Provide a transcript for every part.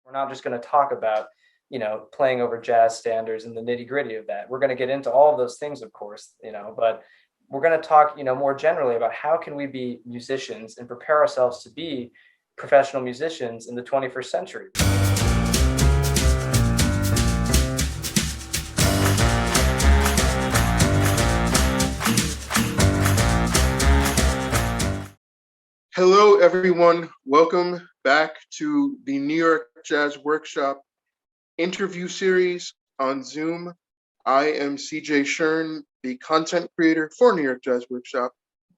We're not just going to talk about, playing over jazz standards and the nitty gritty of that. We're going to get into all of those things, of course, but we're going to talk, more generally about how can we be musicians and prepare ourselves to be professional musicians in the 21st century. Hello, everyone. Welcome back to the New York Jazz Workshop interview series on Zoom. I am CJ Shearn, the content creator for New York Jazz Workshop,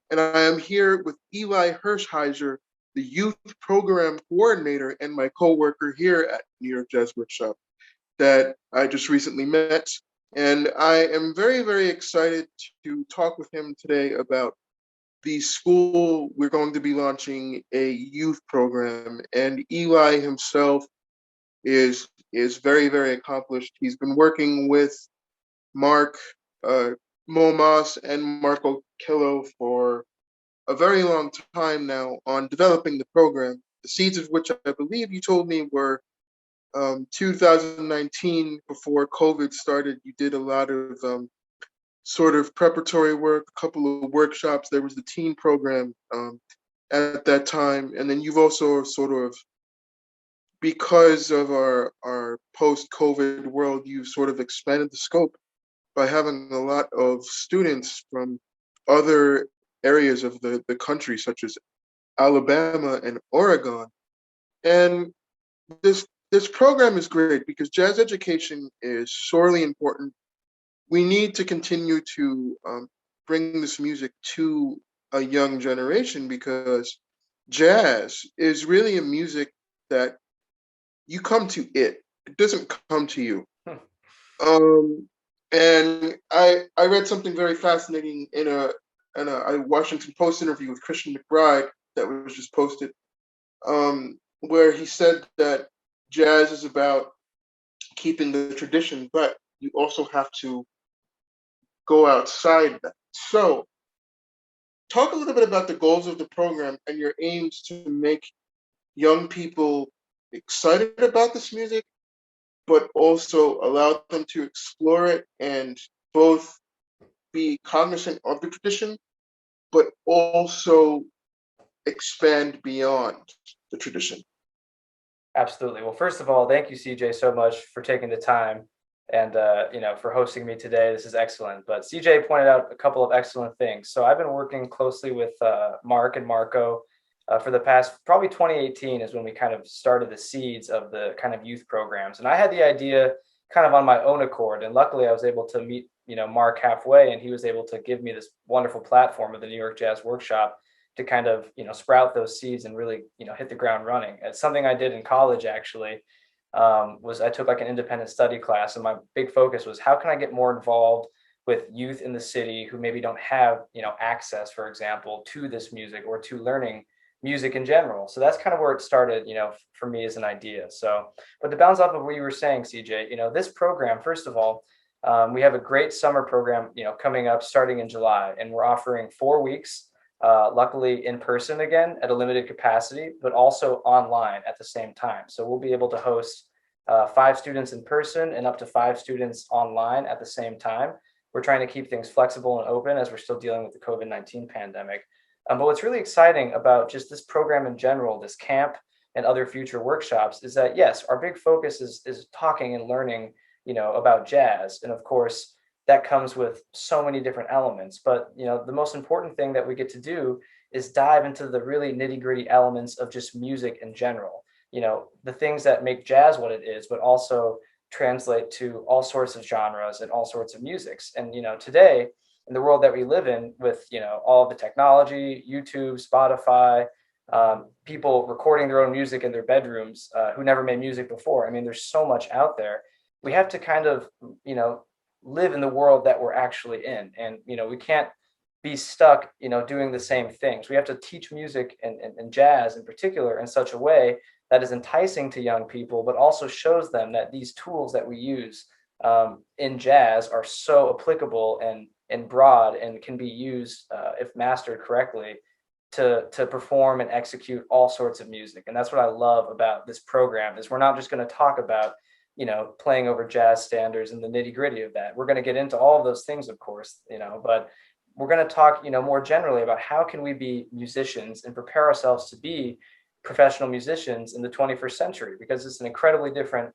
and I am here with Eli Hershiser, the youth program coordinator and my co-worker here at New York Jazz Workshop that I just recently met. And I am very, very excited to talk with him today about the school. We're going to be launching a youth program, and Eli himself is very, very accomplished. He's been working with Mark Momas and Marco Kello for a very long time now on developing the program, the seeds of which I believe you told me were 2019, before COVID started. You did a lot of sort of preparatory work, a couple of workshops. There was the teen program at that time. And then you've also sort of, because of our post-COVID world, you've sort of expanded the scope by having a lot of students from other areas of the country, such as Alabama and Oregon. And this program is great because jazz education is sorely important. We need to continue to bring this music to a young generation, because jazz is really a music that you come to it. It doesn't come to you. And I read something very fascinating in a Washington Post interview with Christian McBride that was just posted, where he said that jazz is about keeping the tradition, but you also have to go outside that. So talk a little bit about the goals of the program and your aims to make young people excited about this music, but also allow them to explore it and both be cognizant of the tradition, but also expand beyond the tradition. Absolutely. Well, first of all, thank you, CJ, so much for taking the time and for hosting me today. This is excellent. But CJ pointed out a couple of excellent things. So I've been working closely with Mark and Marco for the past, probably 2018 is when we kind of started the seeds of the kind of youth programs. And I had the idea kind of on my own accord. And luckily I was able to meet, Mark halfway, and he was able to give me this wonderful platform of the New York Jazz Workshop to kind of, sprout those seeds and really, hit the ground running. It's something I did in college, actually. Was I took like an independent study class, and my big focus was how can I get more involved with youth in the city who maybe don't have, access, for example, to this music or to learning music in general. So that's kind of where it started, for me as an idea. So, but to bounce off of what you were saying, CJ, this program, first of all, we have a great summer program, coming up starting in July, and we're offering 4 weeks. Luckily in person again at a limited capacity, but also online at the same time. So we'll be able to host 5 students in person and up to 5 students online at the same time. We're trying to keep things flexible and open as we're still dealing with the COVID-19 pandemic. But what's really exciting about just this program in general, this camp and other future workshops, is that yes, our big focus is talking and learning, about jazz. And of course, that comes with so many different elements. But, the most important thing that we get to do is dive into the really nitty-gritty elements of just music in general. The things that make jazz what it is, but also translate to all sorts of genres and all sorts of musics. And, today, in the world that we live in with, all of the technology, YouTube, Spotify, people recording their own music in their bedrooms who never made music before. I mean, there's so much out there. We have to kind of, live in the world that we're actually in. And, we can't be stuck, doing the same things. We have to teach music and jazz in particular in such a way that is enticing to young people, but also shows them that these tools that we use in jazz are so applicable and broad and can be used, if mastered correctly, to perform and execute all sorts of music. And that's what I love about this program is we're not just going to talk about, playing over jazz standards and the nitty gritty of that. We're going to get into all of those things, of course, but we're going to talk, more generally about how can we be musicians and prepare ourselves to be professional musicians in the 21st century, because it's an incredibly different,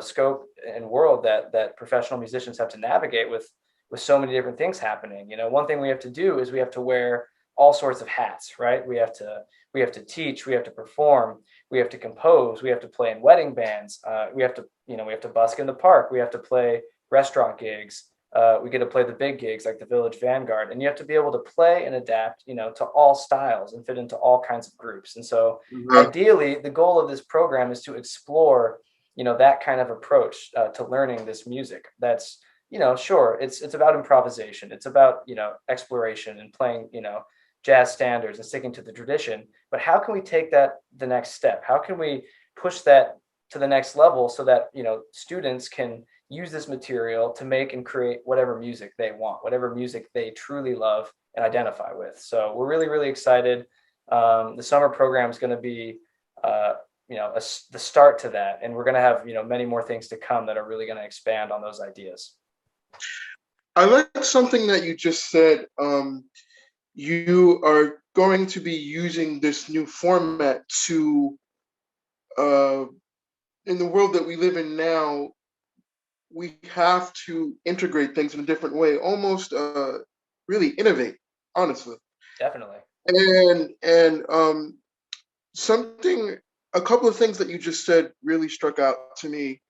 scope and world that professional musicians have to navigate with so many different things happening. One thing we have to do is we have to wear all sorts of hats, right? We have to teach, we have to perform, we have to compose, we have to play in wedding bands, we have to busk in the park, we have to play restaurant gigs, we get to play the big gigs like the Village Vanguard, and you have to be able to play and adapt, to all styles and fit into all kinds of groups. And so, Mhm. ideally, the goal of this program is to explore, that kind of approach to learning this music. That's sure, it's about improvisation, it's about exploration and playing jazz standards and sticking to the tradition. But how can we take that the next step? How can we push that to the next level so that students can use this material to make and create whatever music they want, whatever music they truly love and identify with? So we're really, really excited. The summer program is going to be the start to that, and we're going to have many more things to come that are really going to expand on those ideas. I like something that you just said. You are going to be using this new format to, uh, in the world that we live in now, we have to integrate things in a different way, almost really innovate, honestly. Definitely. And something, a couple of things that you just said really struck out to me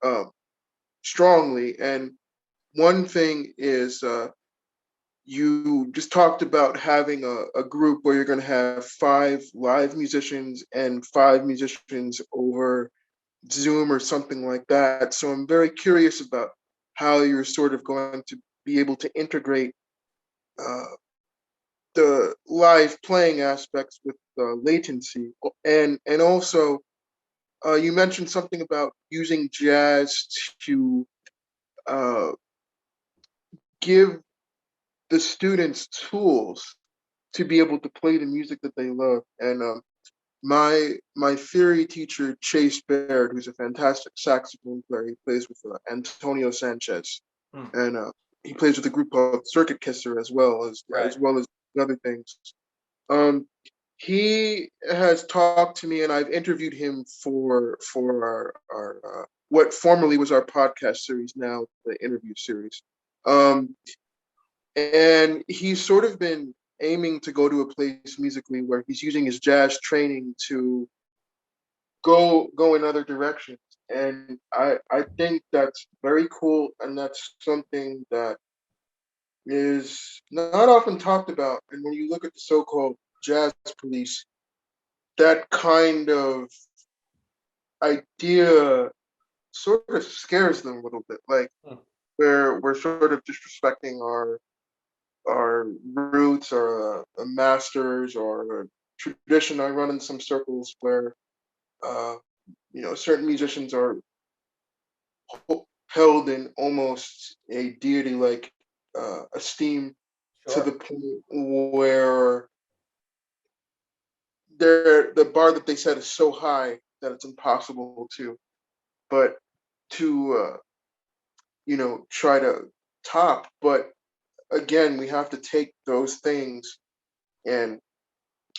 strongly. And one thing is, you just talked about having a group where you're going to have 5 live musicians and 5 musicians over Zoom or something like that. So I'm very curious about how you're sort of going to be able to integrate uh, the live playing aspects with latency, and also you mentioned something about using jazz to uh, give the students tools to be able to play the music that they love. And my theory teacher Chase Baird, who's a fantastic saxophone player, he plays with Antonio Sanchez, Hmm. and he plays with a group called Circuit Kisser as well as Right. as well as other things. Um, he has talked to me, and I've interviewed him for our what formerly was our podcast series, now the interview series. Um, and he's sort of been aiming to go to a place musically where he's using his jazz training to go in other directions. And I think that's very cool, and that's something that is not often talked about. And when you look at the so-called jazz police, that kind of idea sort of scares them a little bit. Like, Hmm. where we're sort of disrespecting our roots or a masters or a tradition. I run in some circles where uh, certain musicians are held in almost a deity-like esteem, to the Sure. point where the bar that they set is so high that it's impossible but to try to top. But again, we have to take those things and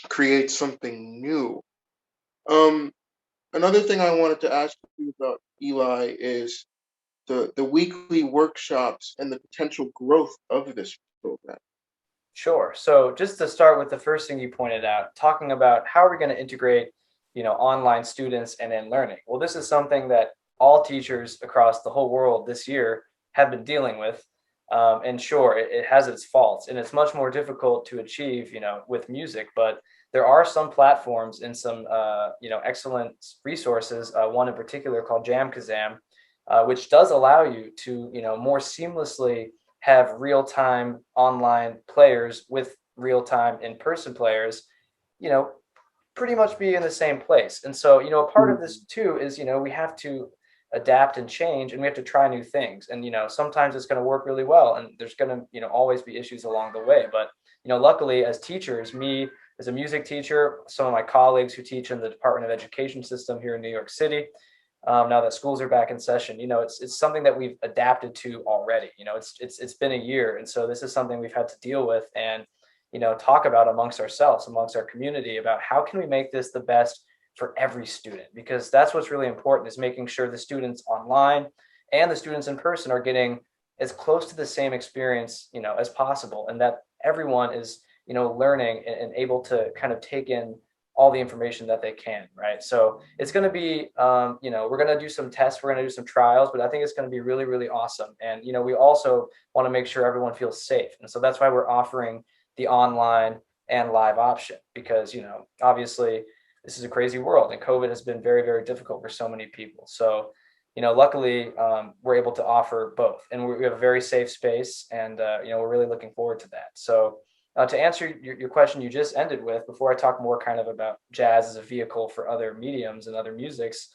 create something new. Um, Another thing I wanted to ask you about, Eli, is the weekly workshops and the potential growth of this program. Sure. So just to start with the first thing you pointed out, talking about how are we going to integrate, online students and in learning. Well, this is something that all teachers across the whole world this year have been dealing with. And sure, it has its faults, and it's much more difficult to achieve, with music. But there are some platforms and some, excellent resources. One in particular called Jam Kazam, which does allow you to, more seamlessly have real-time online players with real-time in-person players, you know, pretty much be in the same place. And so, a part of this too is, we have to adapt and change, and we have to try new things. And, sometimes it's going to work really well, and there's going to, always be issues along the way. But, luckily as teachers, me, as a music teacher, some of my colleagues who teach in the Department of Education system here in New York City, now that schools are back in session, it's something that we've adapted to already. It's been a year, and so this is something we've had to deal with and talk about amongst ourselves, amongst our community, about how can we make this the best for every student, because that's what's really important, is making sure the students online and the students in person are getting as close to the same experience as possible, and that everyone is learning and able to kind of take in all the information that they can, right? So it's going to be we're going to do some tests, we're going to do some trials, but I think it's going to be really, really awesome. And we also want to make sure everyone feels safe, and so that's why we're offering the online and live option, because obviously this is a crazy world, and COVID has been very, very difficult for so many people. So luckily we're able to offer both, and we have a very safe space, and we're really looking forward to that. So to answer your question you just ended with, before I talk more kind of about jazz as a vehicle for other mediums and other musics,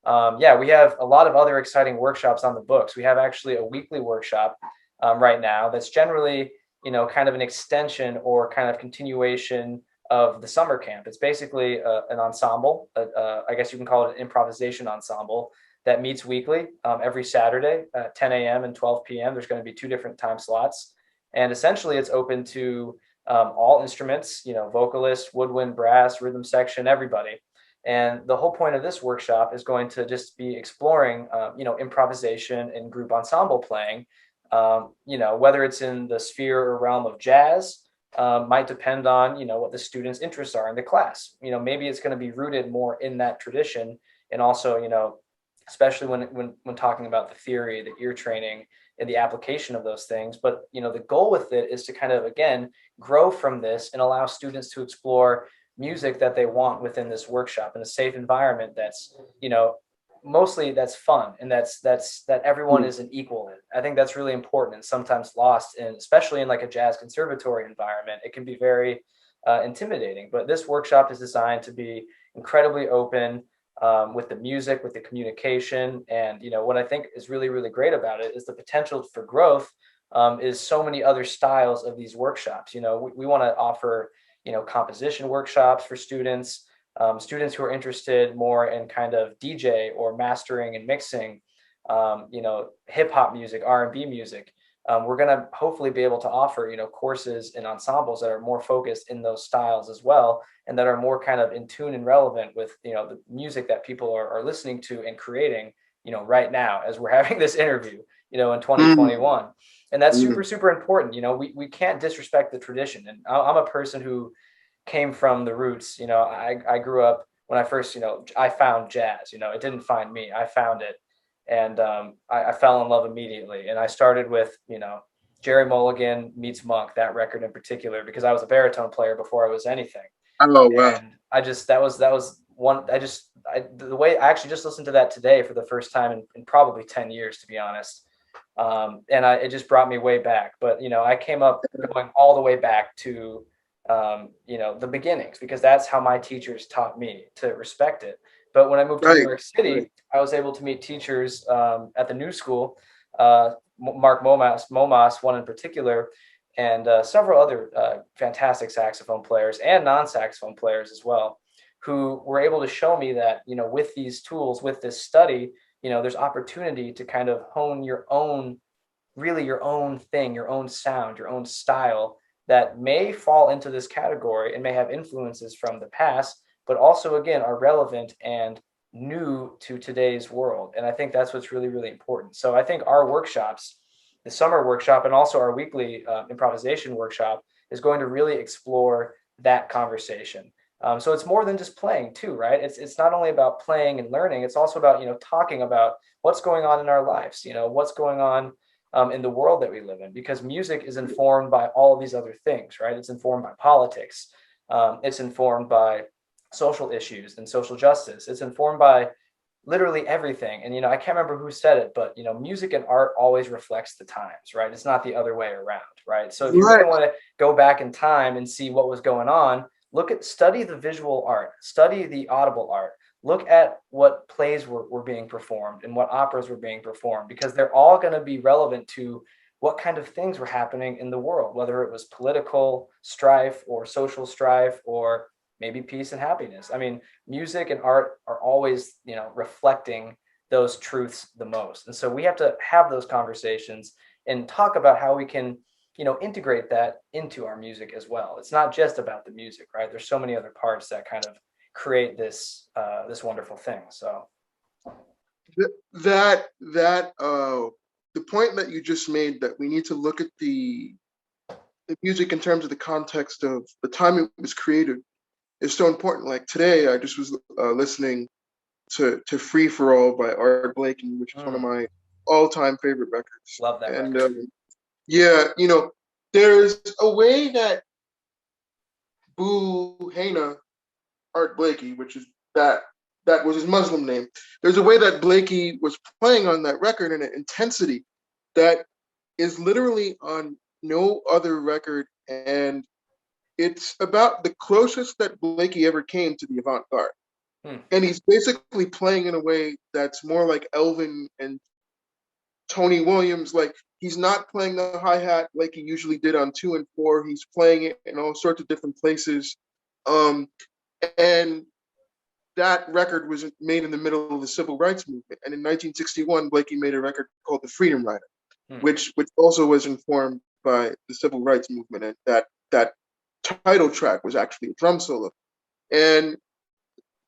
we have a lot of other exciting workshops on the books. We have actually a weekly workshop right now that's generally kind of an extension or kind of continuation of the summer camp. It's basically an ensemble, I guess you can call it an improvisation ensemble, that meets weekly every Saturday at 10 a.m. and 12 p.m. There's going to be 2 different time slots. And essentially it's open to all instruments, vocalists, woodwind, brass, rhythm section, everybody. And the whole point of this workshop is going to just be exploring, improvisation and group ensemble playing, whether it's in the sphere or realm of jazz, might depend on, what the students' interests are in the class. Maybe it's going to be rooted more in that tradition. And also, especially when talking about the theory, the ear training, and the application of those things. But the goal with it is to kind of, again, grow from this and allow students to explore music that they want within this workshop in a safe environment that's mostly that's fun, and that everyone is an equal in. I think that's really important, and sometimes lost in, especially in like a jazz conservatory environment. It can be very intimidating, but this workshop is designed to be incredibly open, with the music, with the communication. And what I think is really, really great about it is the potential for growth. Is so many other styles of these workshops. We want to offer composition workshops for students, students who are interested more in kind of DJ or mastering and mixing, hip hop music, R&B music. We're going to hopefully be able to offer, courses and ensembles that are more focused in those styles as well, and that are more kind of in tune and relevant with, the music that people are listening to and creating, right now as we're having this interview, in 2021. And that's super, super important. We can't disrespect the tradition. And I'm a person who came from the roots. I grew up when I first, I found jazz. It didn't find me, I found it. And I fell in love immediately. And I started with, Jerry Mulligan meets Monk, that record in particular, because I was a baritone player before I was anything. Oh, wow. And that was one, the way I actually just listened to that today for the first time in probably 10 years, to be honest. It just brought me way back. But, I came up going all the way back to, the beginnings, because that's how my teachers taught me to respect it. But when I moved to New York City, I was able to meet teachers at the new school, Mark Momas, one in particular, and several other fantastic saxophone players and non-saxophone players as well, who were able to show me that, with these tools, with this study, there's opportunity to kind of hone your own thing, your own sound, your own style that may fall into this category and may have influences from the past, but also, again, are relevant and new to today's world. And I think that's what's really, really important. So I think our workshops, the summer workshop and also our weekly improvisation workshop, is going to really explore that conversation. So it's more than just playing too, right? It's not only about playing and learning, it's also about, talking about what's going on in our lives, what's going on in the world that we live in, because music is informed by all of these other things, right? It's informed by politics. It's informed by social issues and social justice. It's informed by literally everything. And, I can't remember who said it, but, music and art always reflects the times, right? It's not the other way around, right? So if you really want to go back in time and see what was going on, study the visual art, study the audible art, look at what plays were being performed and what operas were being performed, because they're all going to be relevant to what kind of things were happening in the world, whether it was political strife or social strife or maybe peace and happiness. I mean, music and art are always, reflecting those truths the most. And so we have to have those conversations and talk about how we can, integrate that into our music as well. It's not just about the music, right? There's so many other parts that kind of create this wonderful thing. So The point that you just made, that we need to look at the music in terms of the context of the time it was created, is so important. Like today, I just was listening to Free for All by Art Blakey, which is one of my all-time favorite records. love that And record. yeah, there's a way that Boo Hana, Art Blakey, which is that was his Muslim name. There's a way that Blakey was playing on that record in an intensity that is literally on no other record, and it's about the closest that Blakey ever came to the avant-garde. And he's basically playing in a way that's more like Elvin and Tony Williams. Like, he's not playing the hi-hat like he usually did on 2 and 4. He's playing it in all sorts of different places. And that record was made in the middle of the civil rights movement. And in 1961, Blakey made a record called The Freedom Rider, which also was informed by the civil rights movement. And that title track was actually a drum solo. And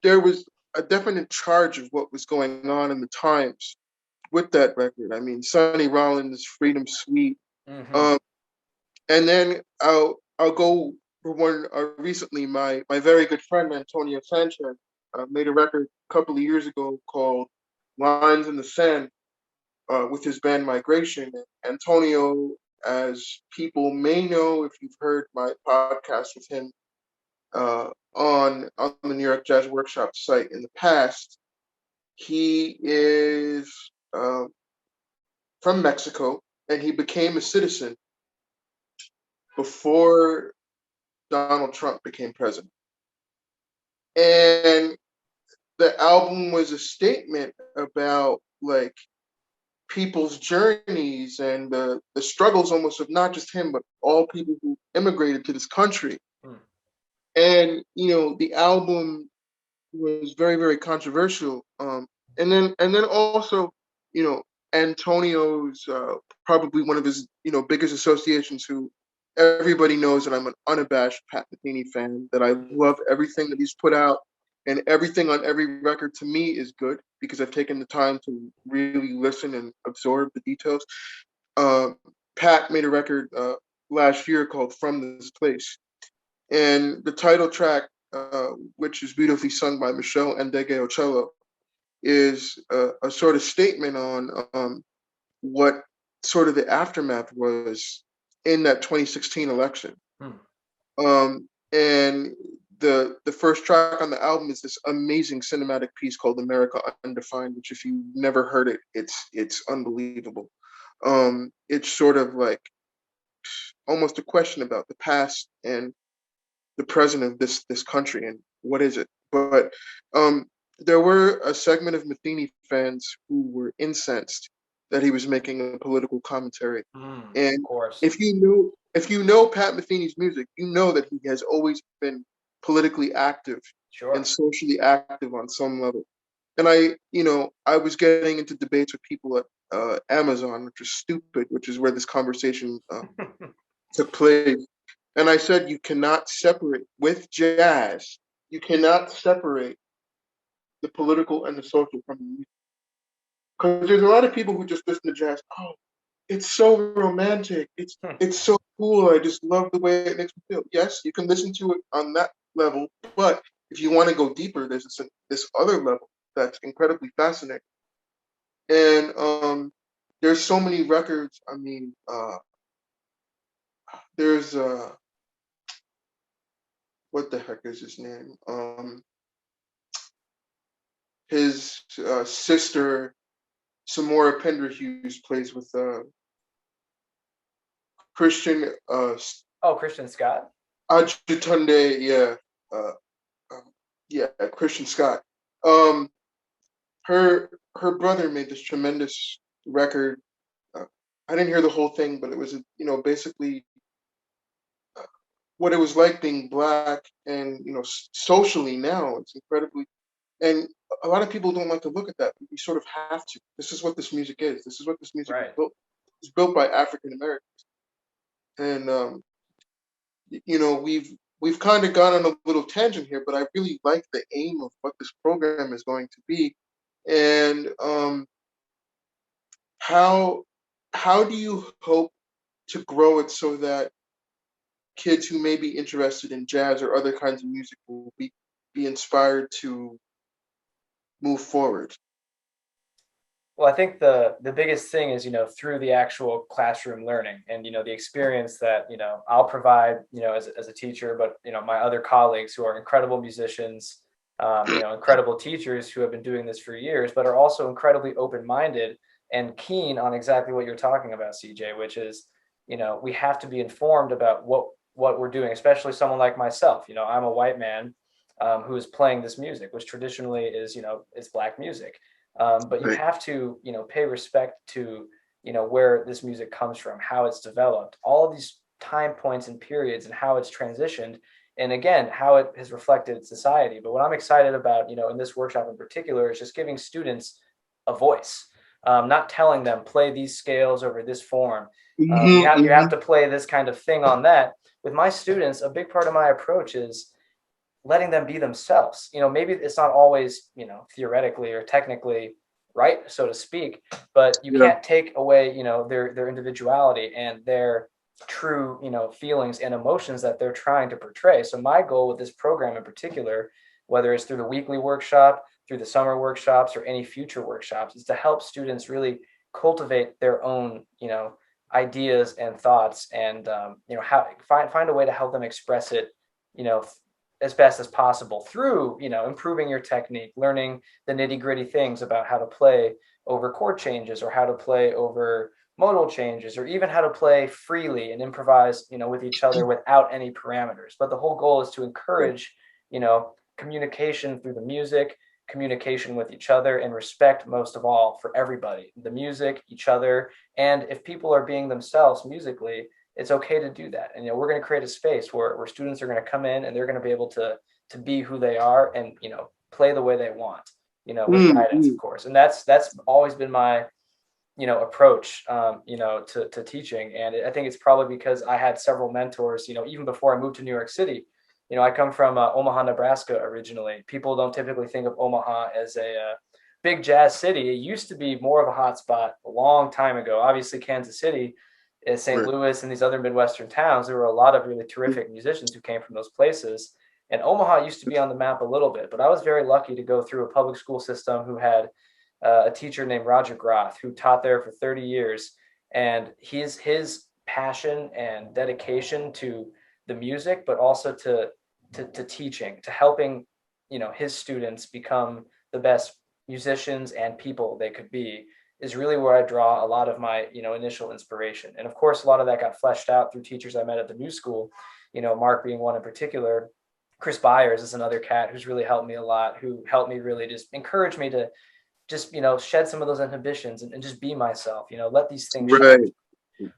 there was a definite charge of what was going on in the times with that record. I mean, Sonny Rollins' Freedom Suite. And then I'll go for one recently. My very good friend Antonio Sanchez made a record a couple of years ago called Lines in the Sand with his band Migration. Antonio, as people may know if you've heard my podcast with him on the New York Jazz Workshop site in the past, he is from Mexico, and he became a citizen before Donald Trump became president. And the album was a statement about like people's journeys and the struggles almost of not just him, but all people who immigrated to this country. And, the album was very, very controversial. And then also, Antonio's probably one of his, biggest associations, who everybody knows that I'm an unabashed Pat Metheny fan, that I love everything that he's put out, and everything on every record to me is good because I've taken the time to really listen and absorb the details. Pat made a record last year called From This Place. And the title track, which is beautifully sung by Michelle Ndegeocello, is a sort of statement on what sort of the aftermath was in that 2016 election. And the first track on the album is this amazing cinematic piece called America Undefined, which if you've never heard it, it's unbelievable. It's sort of like almost a question about the past and the present of this country and what is it. But there were a segment of Metheny fans who were incensed that he was making a political commentary. And of course, if you know Pat Metheny's music, you know that he has always been politically active and socially active on some level. And I was getting into debates with people at Amazon, which is stupid, which is where this conversation took place. And I said, you cannot separate with jazz. You cannot separate the political and the social from the music. Because there's a lot of people who just listen to jazz. Oh, it's so romantic. It's so cool. I just love the way it makes me feel. Yes, you can listen to it on that level, but if you want to go deeper, there's this other level that's incredibly fascinating. And there's so many records. I mean, there's what the heck is his name? His sister, Samora Pender Hughes, plays with Christian. Christian Scott. Ajutunde, yeah, Christian Scott. Her brother made this tremendous record I didn't hear the whole thing, but it was, basically what it was like being black, and socially now it's incredibly, and a lot of people don't like to look at that. We sort of have to. This is what this music is. This is what this music was Right. built. It's built by African Americans, and we've kind of gone on a little tangent here, but I really like the aim of what this program is going to be, and how how do you hope to grow it so that kids who may be interested in jazz or other kinds of music will be inspired to move forward? Well, I think the biggest thing is, through the actual classroom learning and, the experience that, I'll provide, as a teacher, but, my other colleagues who are incredible musicians, incredible teachers who have been doing this for years, but are also incredibly open-minded and keen on exactly what you're talking about, CJ, which is, we have to be informed about what we're doing, especially someone like myself. I'm a white man who is playing this music, which traditionally is, it's Black music. But you Right. have to, pay respect to, where this music comes from, how it's developed, all of these time points and periods and how it's transitioned. And again, how it has reflected society. But what I'm excited about, in this workshop in particular, is just giving students a voice, not telling them play these scales over this form. You Hmm. have Hmm. to play this kind of thing on that. With my students, a big part of my approach is letting them be themselves. Maybe it's not always, theoretically or technically right, so to speak, but you Yeah. can't take away, their individuality and their true, feelings and emotions that they're trying to portray. So my goal with this program in particular, whether it's through the weekly workshop, through the summer workshops, or any future workshops, is to help students really cultivate their own, ideas and thoughts, and how find a way to help them express it, you know, as best as possible through, improving your technique, learning the nitty gritty things about how to play over chord changes, or how to play over modal changes, or even how to play freely and improvise, with each other without any parameters. But the whole goal is to encourage, communication through the music, communication with each other, and respect, most of all, for everybody, the music, each other. And if people are being themselves musically, it's okay to do that. And we're going to create a space where students are going to come in and they're going to be able to be who they are, and play the way they want, with guidance, of Mm-hmm. course. And that's always been my approach, to teaching. And I think it's probably because I had several mentors, even before I moved to New York City. I come from Omaha, Nebraska originally. People don't typically think of Omaha as a big jazz city. It used to be more of a hotspot a long time ago. Obviously, Kansas City, St. Right. Louis, and these other Midwestern towns, there were a lot of really terrific musicians who came from those places. And Omaha used to be on the map a little bit, but I was very lucky to go through a public school system who had a teacher named Roger Groth, who taught there for 30 years. And his passion and dedication to the music, but also to teaching, to helping, his students become the best musicians and people they could be, is really where I draw a lot of my, initial inspiration. And of course, a lot of that got fleshed out through teachers I met at the new school, Mark being one in particular. Chris Byers is another cat who's really helped me a lot, who helped me really just encourage me to just, shed some of those inhibitions, and just be myself, let these things show. Right.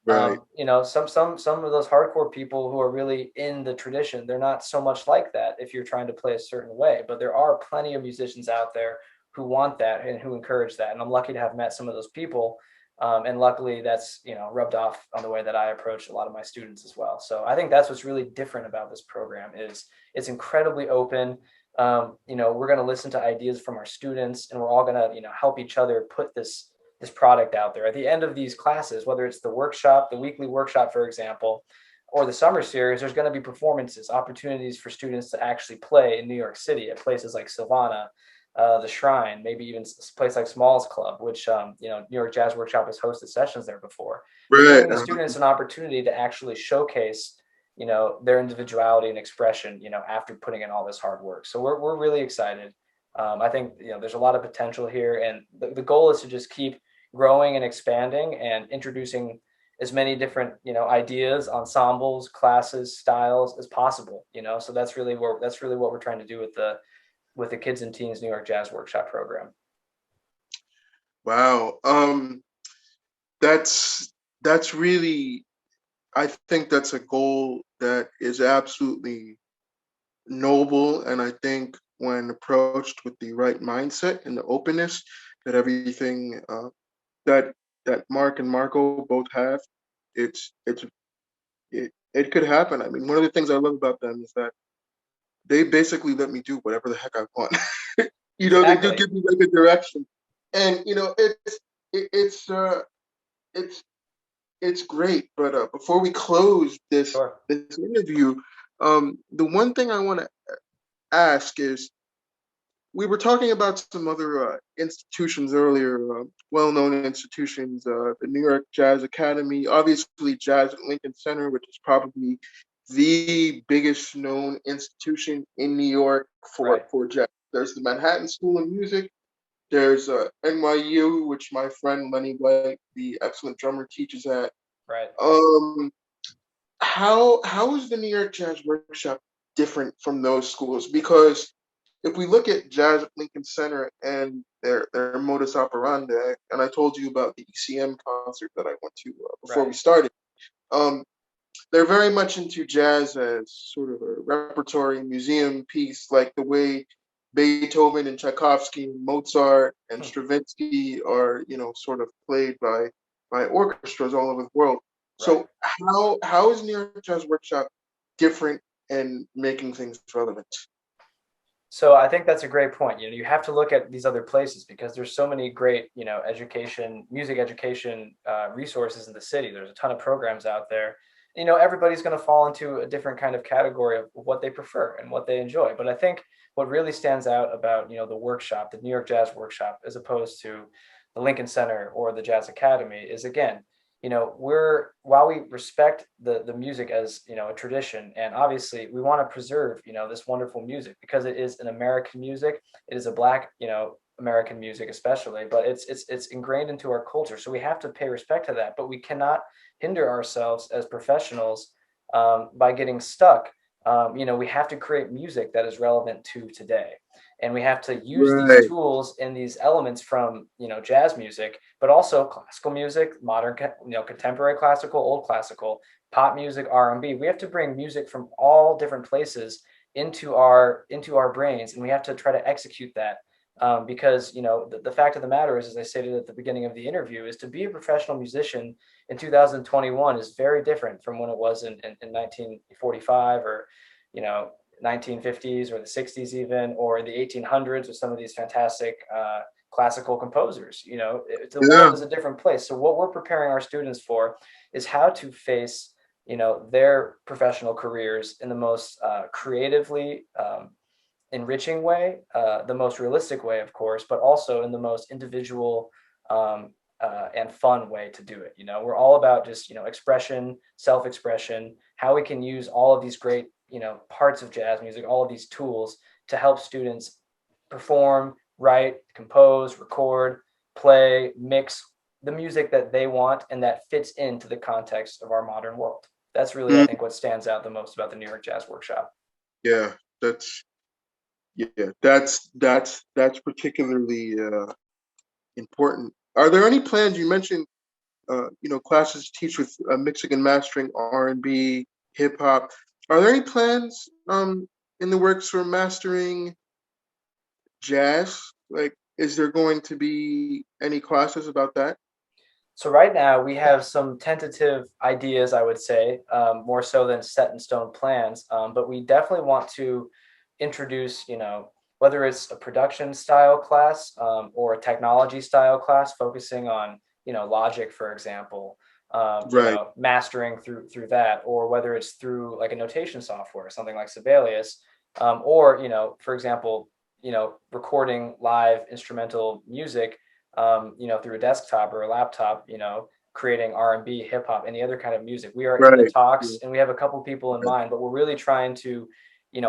Right. Some of those hardcore people who are really in the tradition, they're not so much like that if you're trying to play a certain way. But there are plenty of musicians out there who want that and who encourage that. And I'm lucky to have met some of those people. And luckily that's, rubbed off on the way that I approach a lot of my students as well. So I think that's what's really different about this program is it's incredibly open. We're going to listen to ideas from our students, and we're all going to, help each other put this product out there. At the end of these classes, whether it's the workshop, the weekly workshop, for example, or the summer series, there's going to be performances, opportunities for students to actually play in New York City at places like Savannah, the Shrine, maybe even a place like Smalls Club, which, New York Jazz Workshop has hosted sessions there before. We're Right. giving the students an opportunity to actually showcase, their individuality and expression, after putting in all this hard work. So we're really excited. I think, there's a lot of potential here, and the goal is to just keep growing and expanding and introducing as many different, ideas, ensembles, classes, styles as possible. So that's really what we're trying to do with the Kids and Teens New York Jazz Workshop program. Wow. That's that's really, I think that's a goal that is absolutely noble. And I think when approached with the right mindset and the openness that everything that that Mark and Marco both have, it's it could happen. I mean, one of the things I love about them is that they basically let me do whatever the heck I want. They do Exactly. give me like a direction, and it's it's it's great. But before we close Sure. this interview, the one thing I want to ask is, we were talking about some other institutions earlier, well-known institutions, the New York Jazz Academy, obviously Jazz at Lincoln Center, which is probably the biggest known institution in New York Right. for jazz. There's the Manhattan School of Music. There's NYU, which my friend Lenny White, the excellent drummer, teaches at. Right. Um, how is the New York Jazz Workshop different from those schools? Because if we look at Jazz at Lincoln Center and their modus operandi, and I told you about the ECM concert that I went to before we Right. started, um, they're very much into jazz as sort of a repertory museum piece, like the way Beethoven and Tchaikovsky and Mozart and Hmm. Stravinsky are, sort of played by orchestras all over the world. Right. So how is New York Jazz Workshop different and making things relevant? So I think that's a great point. You have to look at these other places because there's so many great, education, music education resources in the city. There's a ton of programs out there. Everybody's going to fall into a different kind of category of what they prefer and what they enjoy. But I think what really stands out about, the workshop, the New York Jazz Workshop, as opposed to the Lincoln Center or the Jazz Academy, is again, we're while we respect the music as a tradition, and obviously we want to preserve this wonderful music because it is an American music. It is a Black American music especially, but it's ingrained into our culture, so we have to pay respect to that, but we cannot hinder ourselves as professionals by getting stuck. We have to create music that is relevant to today, and we have to use these Right. tools and these elements from jazz music, but also classical music, modern, contemporary classical, old classical, pop music, R&B. We have to bring music from all different places into our brains, and we have to try to execute that. Because the fact of the matter is, as I stated at the beginning of the interview, is to be a professional musician in 2021 is very different from when it was in 1945 or you know 1950s or the 60s even, or the 1800s with some of these fantastic classical composers. The world Yeah. is a different place. So what we're preparing our students for is how to face their professional careers in the most creatively enriching way, the most realistic way, of course, but also in the most individual and fun way to do it. We're all about just expression, self-expression, how we can use all of these great parts of jazz music, all of these tools to help students perform, write, compose, record, play, mix the music that they want and that fits into the context of our modern world. That's really, I Mm, think, what stands out the most about the New York Jazz Workshop. yeah. That's yeah. That's particularly important. Are there any plans? You mentioned classes to teach with mixing and mastering R&B, hip hop. Are there any plans in the works for mastering jazz? Like, is there going to be any classes about that? So right now we have some tentative ideas, I would say, more so than set in stone plans. But we definitely want to introduce, whether it's a production style class or a technology style class, focusing on, logic, for example, Right. mastering through that, or whether it's through like a notation software, something like Sibelius, or for example, recording live instrumental music through a desktop or a laptop, creating R&B, hip hop, any other kind of music. We are in the Right. talks and we have a couple people in mind, but we're really trying to,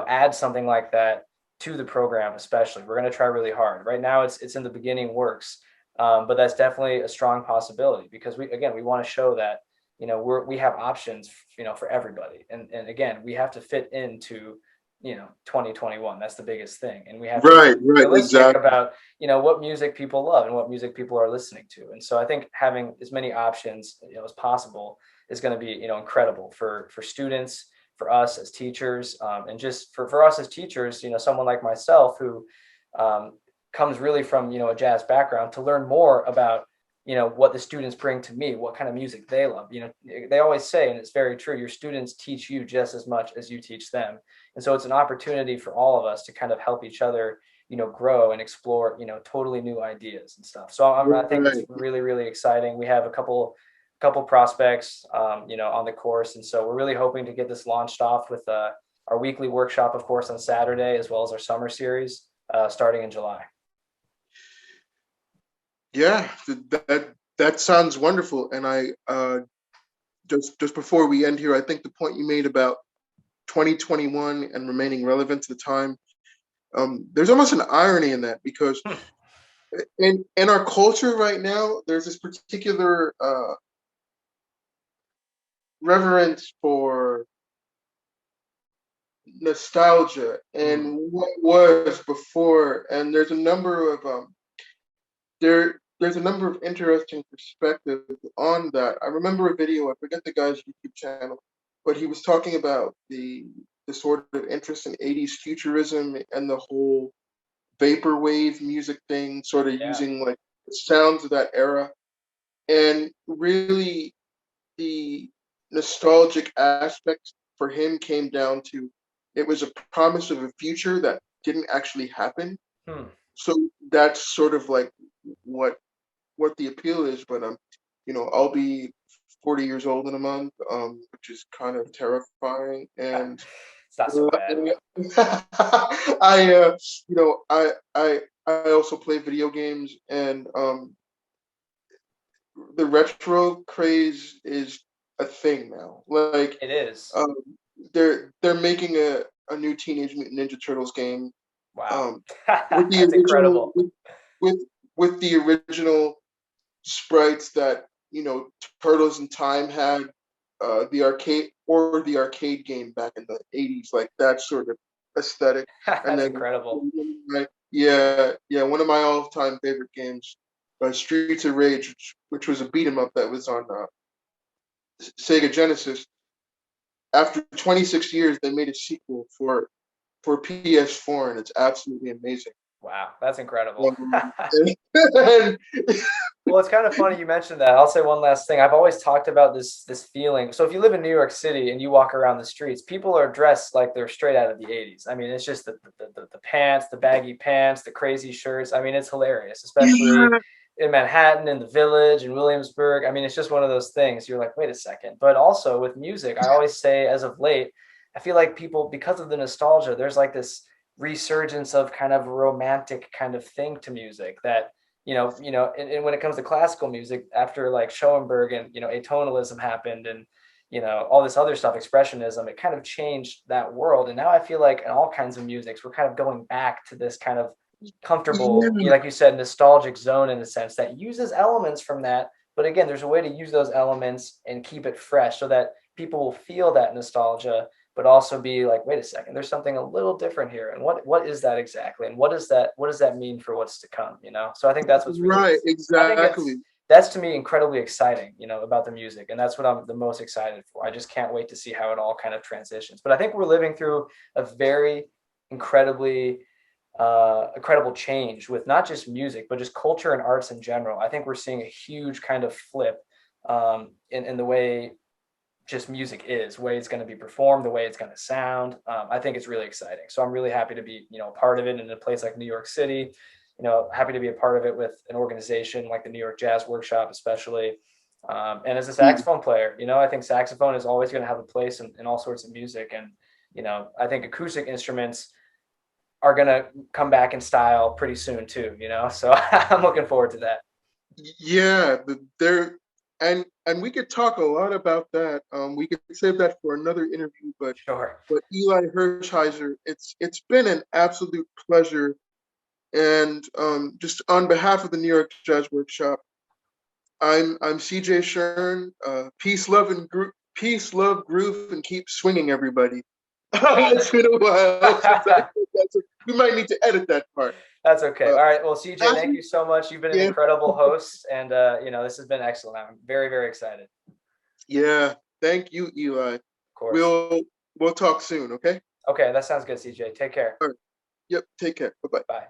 add something like that to the program, especially. We're going to try really hard. Right now it's in the beginning works. But that's definitely a strong possibility because we want to show that, we have options, for everybody. And again, we have to fit into 2021. That's the biggest thing, and we have to Right, be right, realistic exactly. about what music people love and what music people are listening to. And so I think having as many options as possible is going to be incredible for students, for us as teachers, and just for us as teachers. Someone like myself who um, comes really from a jazz background, to learn more about what the students bring to me, what kind of music they love. They always say, and it's very true, your students teach you just as much as you teach them. And so it's an opportunity for all of us to kind of help each other grow and explore totally new ideas and stuff. So I think it's Right. really, really exciting. We have a couple prospects on the course, and so we're really hoping to get this launched off with our weekly workshop, of course, on Saturday, as well as our summer series starting in July. Yeah, that sounds wonderful. And I just before we end here, I think the point you made about 2021 and remaining relevant to the time, there's almost an irony in that, because in our culture right now, there's this particular reverence for nostalgia Mm, and what was before, and there's a number of interesting perspectives on that. I remember a video, I forget the guy's YouTube channel, but he was talking about the sort of interest in 80s futurism and the whole vaporwave music thing, sort of yeah, using like the sounds of that era. And really, the nostalgic aspect for him came down to, it was a promise of a future that didn't actually happen. hmm. So that's sort of like what what the appeal is. But I'll be 40 years old in a month, which is kind of terrifying. And It's not so bad. I I also play video games, and the retro craze is a thing now. Like, It is. um, they're making a new Teenage Mutant Ninja Turtles game, Wow. um, with the That's original incredible. with with the original sprites that Turtles in Time had, the arcade game back in the 80s, like that sort of aesthetic. And That's then incredible. yeah, one of my all-time favorite games, Streets of Rage, which was a beat 'em up that was on Sega Genesis. After 26 years, they made a sequel for PS4, and it's absolutely amazing. Wow, that's incredible. Um, and Well, it's kind of funny you mentioned that. I'll say one last thing. I've always talked about this feeling. So if you live in New York City and you walk around the streets, people are dressed like they're straight out of the 80s. I mean, it's just the pants, the baggy pants, the crazy shirts. I mean, it's hilarious, especially yeah, in Manhattan, in the Village, in Williamsburg. I mean, it's just one of those things. You're like, wait a second. But also with music, I always say, as of late, I feel like people, because of the nostalgia, there's like this resurgence of kind of romantic kind of thing to music that and when it comes to classical music, after like Schoenberg and atonalism happened, and all this other stuff, expressionism, it kind of changed that world. And now I feel like in all kinds of musics, we're kind of going back to this kind of comfortable, yeah, like you said, nostalgic zone, in a sense that uses elements from that. But again, there's a way to use those elements and keep it fresh so that people will feel that nostalgia, but also be like, wait a second, there's something a little different here. And what is that exactly? And what does that mean for what's to come? So I think that's what's really, right, I think exactly. that's to me incredibly exciting, about the music. And that's what I'm the most excited for. I just can't wait to see how it all kind of transitions. But I think we're living through a very incredibly incredible change with not just music, but just culture and arts in general. I think we're seeing a huge kind of flip in the way just music is, way it's going to be performed, the way it's going to sound. I think it's really exciting. So I'm really happy to be, a part of it in a place like New York City. Happy to be a part of it with an organization like the New York Jazz Workshop, especially. And as a Mm. saxophone player, I think saxophone is always going to have a place in all sorts of music. And, I think acoustic instruments are going to come back in style pretty soon too. So I'm looking forward to that. Yeah, there, and we could talk a lot about that. We could save that for another interview, but Sure. Eli Hershiser, it's been an absolute pleasure. And just on behalf of the New York Jazz Workshop, I'm CJ Shearn. Peace, love, groove, and keep swinging, everybody. It's been a while since we might need to edit that part. That's okay. All right. Well, CJ, thank Actually, you so much. You've been an yeah, incredible host, and this has been excellent. I'm very, very excited. yeah. Thank you, Eli. Of course. We'll we'll talk soon, okay? Okay, that sounds good, CJ. Take care. All right. Yep. Take care. Bye bye. Bye.